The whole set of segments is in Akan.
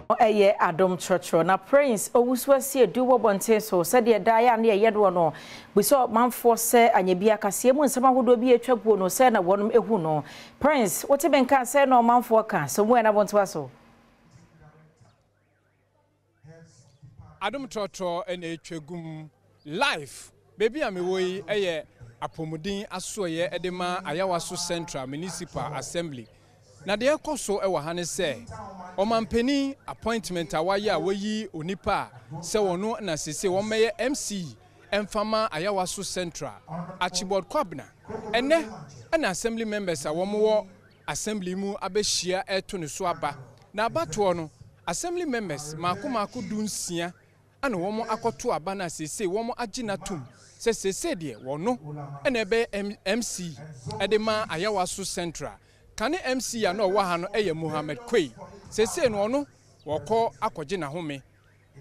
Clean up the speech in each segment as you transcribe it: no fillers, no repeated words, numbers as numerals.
Eye Adom Trotro na Prince owusuasi edu wobonte so said the dia na yedo no we saw manfo se anyebia kasee mu nsema hodo bi etwapuo no se na wonum ehu no Prince what be nka se no manfo ka so mu na bonto aso Adom Trotro ena etwagum live baby amewoyi eye apomudin asoye edema ayawaso Central Municipal Assembly na de ekoso ewa hane se omampeni appointment awaye awoyi onipa se wono na sese wo meye MCE emfama ayawaso Central Archibald Kwabna ene na assembly members awomo assembly mu abehia eto ne so aba na abato no assembly members mako dunsia ana womo akoto aba na sese womo agina tum sese de wono ene be MCE edema ayawaso Central Kani MCE no wa ha no eye Mohammed Kwei sese no no woko akoje na home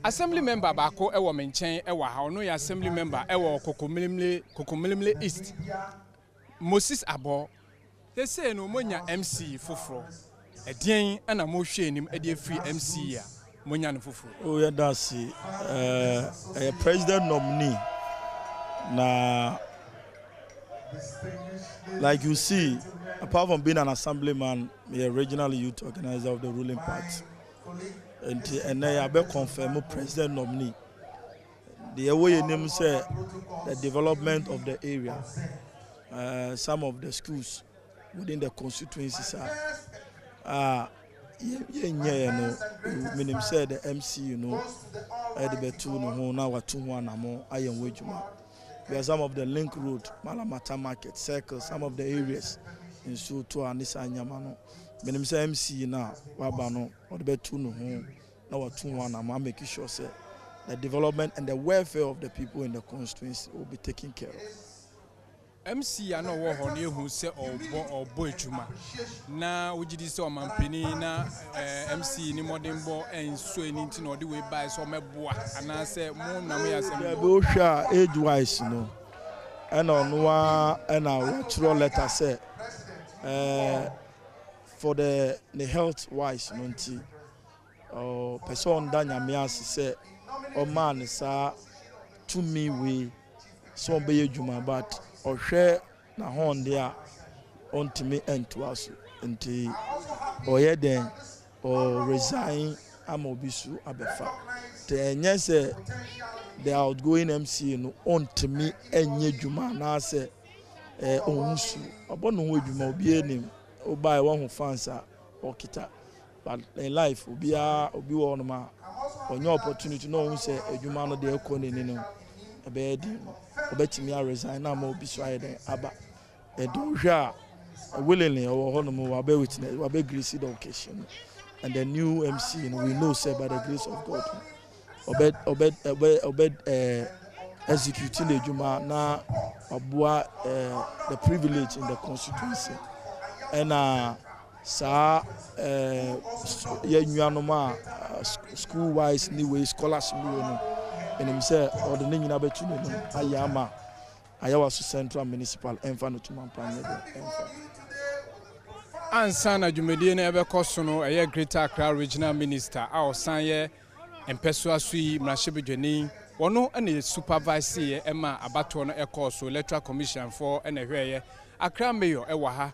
assembly member baako ewo menchen ewa ha no ya assembly member ewo kokomilimle East Moses Abo sese no monya MCE foforo edien ana mo hwe enim ede free MCE a monya no foforo o ya dasi president nominee na like you see, apart from being an assemblyman, I'm a regional youth organizer of the ruling party. And I have confirmed president nominee. The way name say the development of the area, some of the schools within the constituencies are meaning say the MC, you know, the betu no now what 2-1 more I am wejuma. There are some of the link road, Malamata Market, Circle, some of the areas in Soto and this Anyamano. When say MC now, Wabano, or the Betuno home, now 2-1, I'm making sure say the development and the welfare of the people in the constituency will be taken care of. MC I know what on you who say or boy chuma. Na ujidi so mampini na MC ni modern bo and so anything or the way by so me boa and I say more na me asem. Bo sha age wise no. And on one and our natural letter say for the health wise no nti person da nyame say o man sa to me we so be adwuma but or share na hon there on to me and to us until or yeah then or resign amobisu abefa then yes the outgoing MC no on to me enye dwuma na say onsu obono ho dwuma obi enim obai one who fans or kita but in life obi wo no ma onye opportunity no who say dwuma no de ekoni ni no abedi obetimi a resign na ma obi so ayede aba edohwa willingly or honomo wabe witness wabe grace the occasion and the new MC we know say by the grace of God obed executing the juma na aboa the privilege in the constituency and sa ye nuanoma school wise anyway scholarship no and him say or the name na betu no ayama ayawaso Central Municipal enfano to mampane ansa na dwumedie na ebe koso no eye Greater Accra Regional Minister a osan ye empeso asui mrahebedwani wono na supervise ye ema abato no ekoso electoral commission for na hweye Accra mayor ewa ha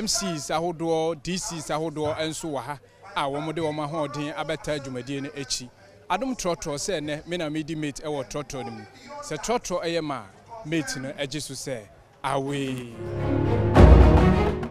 MCs ahodo DCs ahodo enso wa ha a womode woma hoden abeta dwumedie no echi Adom Trotro say ne me na medi mate e wo Trotro ni mu se Trotro eye ma mate no eje so say away